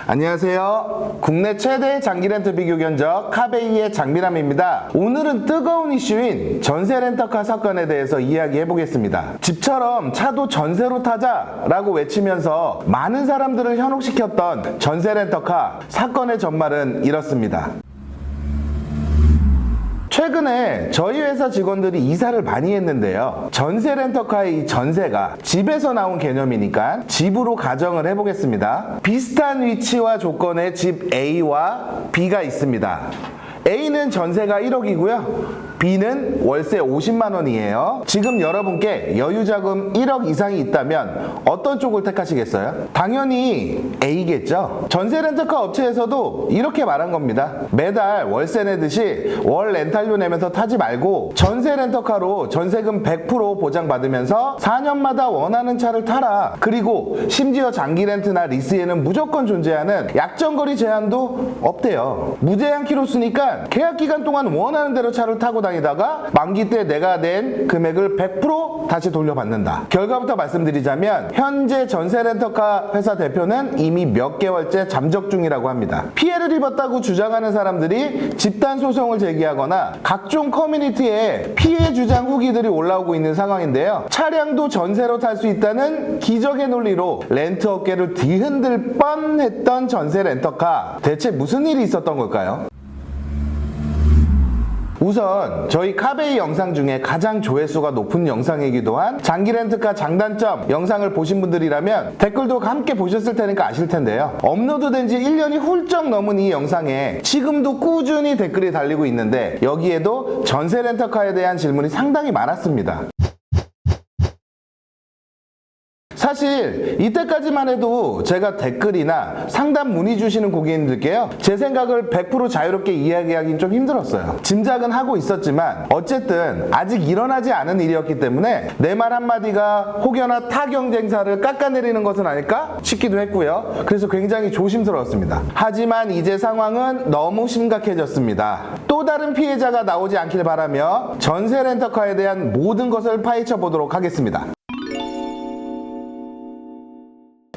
안녕하세요. 국내 최대 장기렌트 비교 견적 카베이의 장미람입니다. 오늘은 뜨거운 이슈인 전세 렌터카 사건에 대해서 이야기해 보겠습니다. 집처럼 차도 전세로 타자라고 외치면서 많은 사람들을 현혹시켰던 전세 렌터카 사건의 전말은 이렇습니다. 최근에 저희 회사 직원들이 이사를 많이 했는데요. 전세 렌터카의 이 전세가 집에서 나온 개념이니까 집으로 가정을 해보겠습니다. 비슷한 위치와 조건의 집 A와 B가 있습니다. A는 전세가 1억이고요. B는 월세 50만 원이에요. 지금 여러분께 여유자금 1억 이상이 있다면 어떤 쪽을 택하시겠어요? 당연히 A겠죠. 전세 렌터카 업체에서도 이렇게 말한 겁니다. 매달 월세 내듯이 월 렌탈료 내면서 타지 말고 전세 렌터카로 전세금 100% 보장받으면서 4년마다 원하는 차를 타라. 그리고 심지어 장기 렌트나 리스에는 무조건 존재하는 약정거리 제한도 없대요. 무제한 키로수니까 계약 기간 동안 원하는 대로 차를 타고 다니다가 만기 때 내가 낸 금액을 100% 다시 돌려받는다. 결과부터 말씀드리자면 현재 전세 렌터카 회사 대표는 이미 몇 개월째 잠적 중이라고 합니다. 피해를 입었다고 주장하는 사람들이 집단 소송을 제기하거나 각종 커뮤니티에 피해 주장 후기들이 올라오고 있는 상황인데요. 차량도 전세로 탈 수 있다는 기적의 논리로 렌트 업계를 뒤흔들 뻔했던 전세 렌터카, 대체 무슨 일이 있었던 걸까요? 우선 저희 카베이 영상 중에 가장 조회수가 높은 영상이기도 한 장기 렌트카 장단점 영상을 보신 분들이라면 댓글도 함께 보셨을 테니까 아실 텐데요. 업로드된 지 1년이 훌쩍 넘은 이 영상에 지금도 꾸준히 댓글이 달리고 있는데 여기에도 전세 렌터카에 대한 질문이 상당히 많았습니다. 사실 이때까지만 해도 제가 댓글이나 상담 문의 주시는 고객님들께요, 제 생각을 100% 자유롭게 이야기하기는 좀 힘들었어요. 짐작은 하고 있었지만 어쨌든 아직 일어나지 않은 일이었기 때문에 내 말 한마디가 혹여나 타 경쟁사를 깎아내리는 것은 아닐까 싶기도 했고요. 그래서 굉장히 조심스러웠습니다. 하지만 이제 상황은 너무 심각해졌습니다. 또 다른 피해자가 나오지 않길 바라며 전세 렌터카에 대한 모든 것을 파헤쳐 보도록 하겠습니다.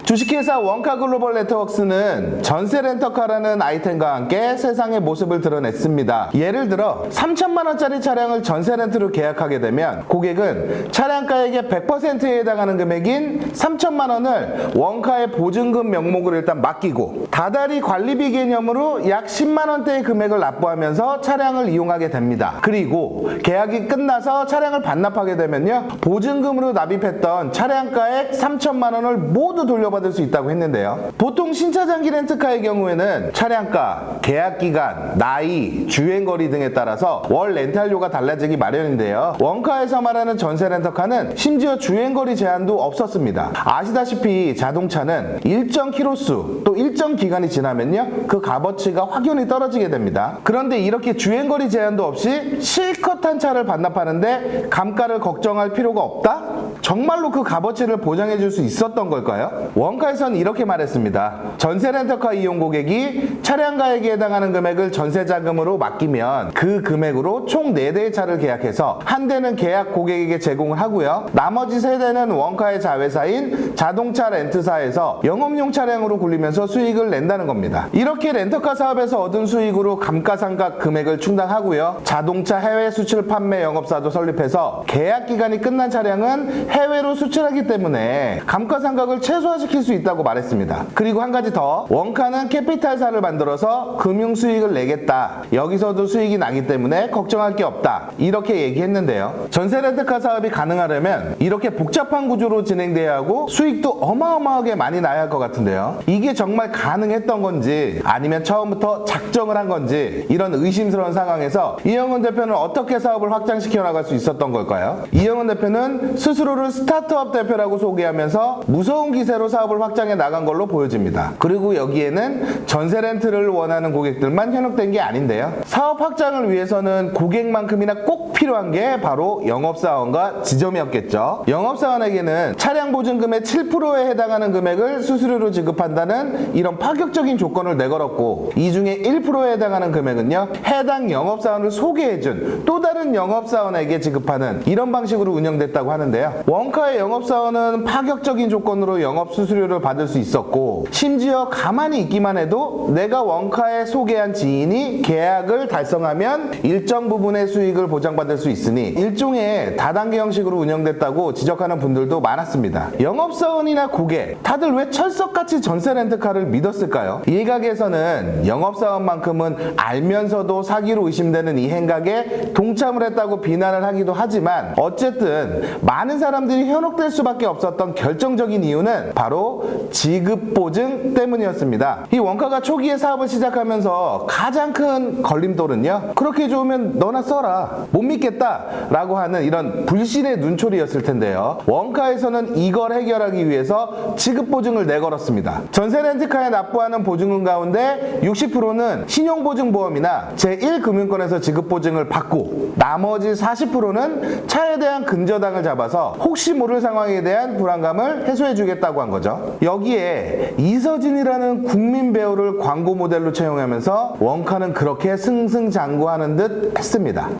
주식회사 원카글로벌 네트워크스는 전세 렌터카라는 아이템과 함께 세상의 모습을 드러냈습니다. 예를 들어 3천만 원짜리 차량을 전세 렌트로 계약하게 되면 고객은 차량가액의 100%에 해당하는 금액인 3천만 원을 원카의 보증금 명목으로 일단 맡기고 다달이 관리비 개념으로 약 10만 원대의 금액을 납부하면서 차량을 이용하게 됩니다. 그리고 계약이 끝나서 차량을 반납하게 되면요, 보증금으로 납입했던 차량가액 3천만 원을 모두 돌려받을 수 있다고 했는데요. 보통 신차 장기 렌트카의 경우에는 차량가, 계약기간, 나이, 주행거리 등에 따라서 월 렌탈료가 달라지기 마련인데요. 원카에서 말하는 전세 렌터카는 심지어 주행거리 제한도 없었습니다. 아시다시피 자동차는 일정 키로수 또 일정 기간이 지나면요, 그 값어치가 확연히 떨어지게 됩니다. 그런데 이렇게 주행거리 제한도 없이 실컷 한 차를 반납하는데 감가를 걱정할 필요가 없다? 정말로 그 값어치를 보장해 줄 수 있었던 걸까요? 원카에서는 이렇게 말했습니다. 전세 렌터카 이용 고객이 차량가액에 해당하는 금액을 전세자금으로 맡기면 그 금액으로 총 4대의 차를 계약해서 한 대는 계약 고객에게 제공을 하고요, 나머지 3대는 원카의 자회사인 자동차 렌트사에서 영업용 차량으로 굴리면서 수익을 낸다는 겁니다. 이렇게 렌터카 사업에서 얻은 수익으로 감가상각 금액을 충당하고요, 자동차 해외 수출 판매 영업사도 설립해서 계약 기간이 끝난 차량은 해외로 수출하기 때문에 감가상각을 최소화시킬 수 있다고 말했습니다. 그리고 한 가지 더, 원카는 캐피탈사를 만들어서 금융 수익을 내겠다, 여기서도 수익이 나기 때문에 걱정할 게 없다, 이렇게 얘기했는데요. 전세 렌터카 사업이 가능하려면 이렇게 복잡한 구조로 진행돼야 하고 수익도 어마어마하게 많이 나야 할 것 같은데요. 이게 정말 가능했던 건지 아니면 처음부터 작정을 한 건지, 이런 의심스러운 상황에서 이영훈 대표는 어떻게 사업을 확장시켜 나갈 수 있었던 걸까요? 이영훈 대표는 스스로를 스타트업 대표라고 소개하면서 무서운 기세로 사업을 확장해 나간 걸로 보여집니다. 그리고 여기에는 전세 렌트를 원하는 고객들만 현혹된 게 아닌데요. 사업 확장을 위해서는 고객만큼이나 꼭 필요한 게 바로 영업사원과 지점이었겠죠. 영업사원에게는 차량 보증금의 7%에 해당하는 금액을 수수료로 지급한다는 이런 파격적인 조건을 내걸었고, 이 중에 1%에 해당하는 금액은요, 해당 영업사원을 소개해준 또 다른 영업사원에게 지급하는 이런 방식으로 운영됐다고 하는데요. 원카의 영업사원은 파격적인 조건으로 영업수수료를 받을 수 있었고, 심지어 가만히 있기만 해도 내가 원카에 소개한 지인이 계약을 달성하면 일정 부분의 수익을 보장받을 수 있으니 일종의 다단계 형식으로 운영됐다고 지적하는 분들도 많았습니다. 영업사원이나 고객, 다들 왜 철석같이 전세 렌트카를 믿었을까요? 일각에서는 영업사원만큼은 알면서도 사기로 의심되는 이 행각에 동참을 했다고 비난을 하기도 하지만, 어쨌든 많은 사람들이 현혹될 수밖에 없었던 결정적인 이유는 바로 지급보증 때문이었습니다. 이 원카가 초기에 사업을 시작하면서 가장 큰 걸림돌은요, 그렇게 좋으면 너나 써라, 못 믿겠다 라고 하는 이런 불신의 눈초리였을 텐데요. 원카에서는 이걸 해결하기 위해서 지급보증을 내걸었습니다. 전세 렌트카에 납부하는 보증금 가운데 60%는 신용보증보험이나 제1금융권에서 지급보증을 받고, 나머지 40%는 차에 대한 근저당을 잡아서 혹시 모를 상황에 대한 불안감을 해소해 주겠다고 한 거죠. 여기에 이서진이라는 국민 배우를 광고 모델로 채용하면서 원카는 그렇게 승승장구하는 듯 했습니다.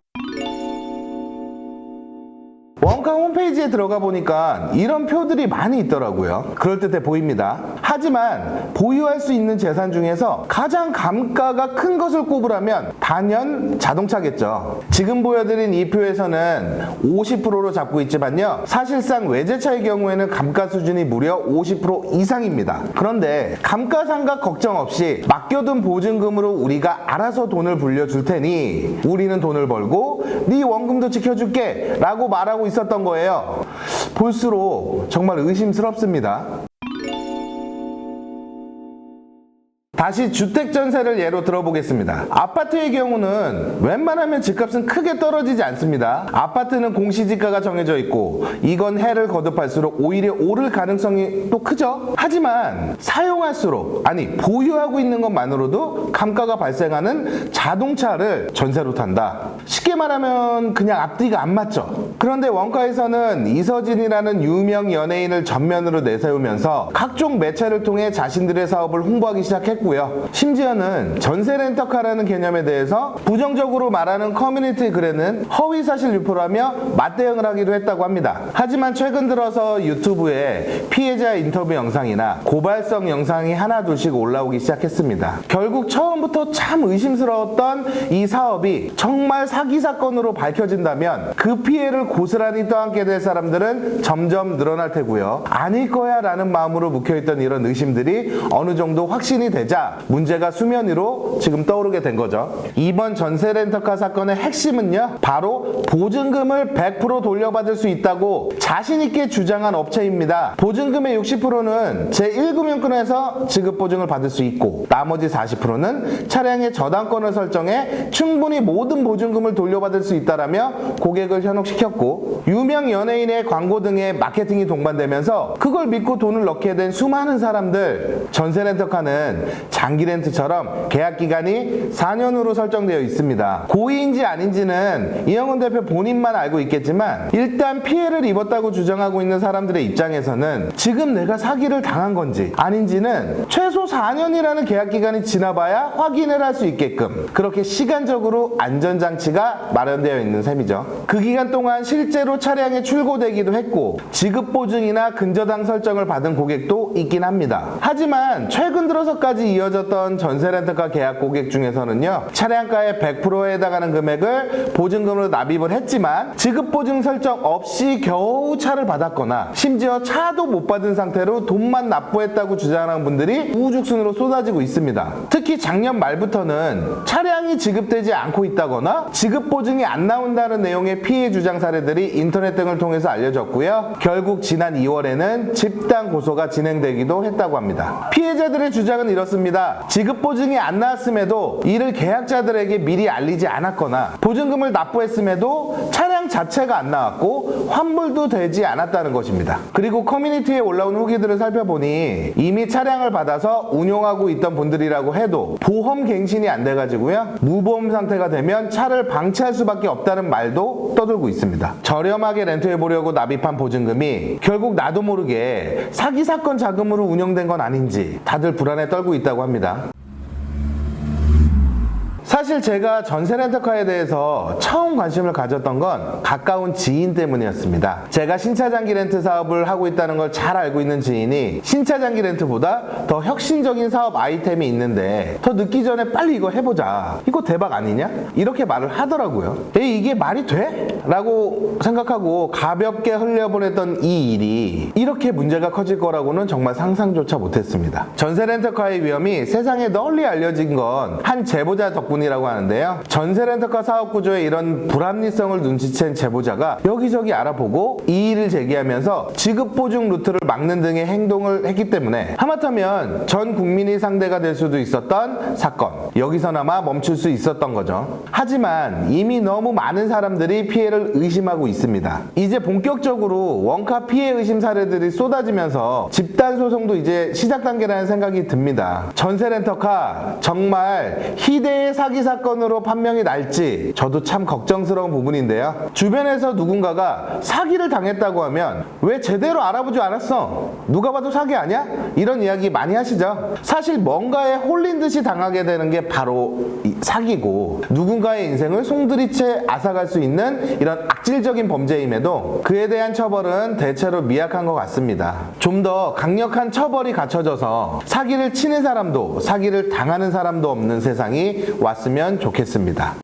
원카 홈페이지에 들어가 보니까 이런 표들이 많이 있더라고요. 그럴듯해 보입니다. 하지만 보유할 수 있는 재산 중에서 가장 감가가 큰 것을 꼽으라면 단연 자동차겠죠. 지금 보여드린 이 표에서는 50%로 잡고 있지만요, 사실상 외제차의 경우에는 감가 수준이 무려 50% 이상입니다. 그런데 감가상각 걱정 없이 맡겨둔 보증금으로 우리가 알아서 돈을 불려줄 테니 우리는 돈을 벌고 네 원금도 지켜줄게 라고 말하고 있었던 거예요. 볼수록 정말 의심스럽습니다. 다시 주택 전세를 예로 들어보겠습니다. 아파트의 경우는 웬만하면 집값은 크게 떨어지지 않습니다. 아파트는 공시지가가 정해져 있고 이건 해를 거듭할수록 오히려 오를 가능성이 또 크죠. 하지만 사용할수록, 아니 보유하고 있는 것만으로도 감가가 발생하는 자동차를 전세로 탄다. 쉽게 말하면 그냥 앞뒤가 안 맞죠. 그런데 원카에서는 이서진이라는 유명 연예인을 전면으로 내세우면서 각종 매체를 통해 자신들의 사업을 홍보하기 시작했고, 심지어는 전세 렌터카라는 개념에 대해서 부정적으로 말하는 커뮤니티 글에는 허위사실 유포라며 맞대응을 하기도 했다고 합니다. 하지만 최근 들어서 유튜브에 피해자 인터뷰 영상이나 고발성 영상이 하나둘씩 올라오기 시작했습니다. 결국 처음부터 참 의심스러웠던 이 사업이 정말 사기 사건으로 밝혀진다면 그 피해를 고스란히 떠안게 될 사람들은 점점 늘어날 테고요. 아닐 거야 라는 마음으로 묵혀있던 이런 의심들이 어느 정도 확신이 되자 문제가 수면 위로 지금 떠오르게 된 거죠. 이번 전세 렌터카 사건의 핵심은요, 바로 보증금을 100% 돌려받을 수 있다고 자신있게 주장한 업체입니다. 보증금의 60%는 제1금융권에서 지급보증을 받을 수 있고, 나머지 40%는 차량의 저당권을 설정해 충분히 모든 보증금을 돌려받을 수 있다라며 고객을 현혹시켰고, 유명 연예인의 광고 등의 마케팅이 동반되면서 그걸 믿고 돈을 넣게 된 수많은 사람들. 전세 렌터카는 장기 렌트처럼 계약 기간이 4년으로 설정되어 있습니다. 고의인지 아닌지는 이영훈 대표 본인만 알고 있겠지만, 일단 피해를 입었다고 주장하고 있는 사람들의 입장에서는 지금 내가 사기를 당한 건지 아닌지는 최소 4년이라는 계약 기간이 지나봐야 확인을 할 수 있게끔 그렇게 시간적으로 안전장치가 마련되어 있는 셈이죠. 그 기간 동안 실제로 차량에 출고되기도 했고 지급보증이나 근저당 설정을 받은 고객도 있긴 합니다. 하지만 최근 들어서까지 이어졌던 전세 렌터카 계약 고객 중에서는요, 차량가의 100%에 해당하는 금액을 보증금으로 납입을 했지만 지급보증 설정 없이 겨우 차를 받았거나 심지어 차도 못 받은 상태로 돈만 납부했다고 주장하는 분들이 우후죽순으로 쏟아지고 있습니다. 특히 작년 말부터는 차량이 지급되지 않고 있다거나 지급보증이 안 나온다는 내용의 피해 주장 사례들이 인터넷 등을 통해서 알려졌고요. 결국 지난 2월에는 집단 고소가 진행되기도 했다고 합니다. 피해자들의 주장은 이렇습니다. 지급보증이 안 나왔음에도 이를 계약자들에게 미리 알리지 않았거나 보증금을 납부했음에도 차량 자체가 안 나왔고 환불도 되지 않았다는 것입니다. 그리고 커뮤니티에 올라온 후기들을 살펴보니 이미 차량을 받아서 운용하고 있던 분들이라고 해도 보험 갱신이 안 돼가지고요, 무보험 상태가 되면 차를 방치할 수밖에 없다는 말도 떠돌고 있습니다. 저렴하게 렌트해보려고 납입한 보증금이 결국 나도 모르게 사기 사건 자금으로 운영된 건 아닌지 다들 불안에 떨고 있다고 합니다. 사실 제가 전세 렌터카에 대해서 처음 관심을 가졌던 건 가까운 지인 때문이었습니다. 제가 신차장기 렌트 사업을 하고 있다는 걸 잘 알고 있는 지인이 신차장기 렌트보다 더 혁신적인 사업 아이템이 있는데 더 늦기 전에 빨리 이거 해보자. 이거 대박 아니냐? 이렇게 말을 하더라고요. 이게 말이 돼? 라고 생각하고 가볍게 흘려보냈던 이 일이 이렇게 문제가 커질 거라고는 정말 상상조차 못했습니다. 전세 렌터카의 위험이 세상에 널리 알려진 건 한 제보자 덕분이라고 하는데요. 전세 렌터카 사업 구조의 이런 불합리성을 눈치챈 제보자가 여기저기 알아보고 이의를 제기하면서 지급 보증 루트를 막는 등의 행동을 했기 때문에 하마터면 전 국민이 상대가 될 수도 있었던 사건, 여기서나마 멈출 수 있었던 거죠. 하지만 이미 너무 많은 사람들이 피해를 의심하고 있습니다. 이제 본격적으로 원가 피해 의심 사례들이 쏟아지면서 집단 소송도 이제 시작 단계라는 생각이 듭니다. 전세 렌터카 정말 희대의 사기 사건으로 판명이 날지 저도 참 걱정스러운 부분인데요. 주변에서 누군가가 사기를 당했다고 하면 왜 제대로 알아보지 않았어? 누가 봐도 사기 아니야? 이런 이야기 많이 하시죠. 사실 뭔가에 홀린 듯이 당하게 되는 게 바로 이 사기고, 누군가의 인생을 송두리째 앗아갈 수 있는 이런 악질적인 범죄임에도 그에 대한 처벌은 대체로 미약한 것 같습니다. 좀 더 강력한 처벌이 갖춰져서 사기를 치는 사람도 사기를 당하는 사람도 없는 세상이 왔으면 좋겠습니다.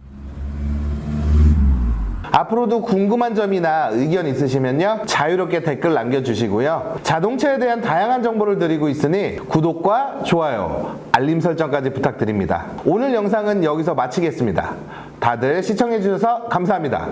앞으로도 궁금한 점이나 의견 있으시면요, 자유롭게 댓글 남겨주시고요. 자동차에 대한 다양한 정보를 드리고 있으니 구독과 좋아요, 알림 설정까지 부탁드립니다. 오늘 영상은 여기서 마치겠습니다. 다들 시청해주셔서 감사합니다.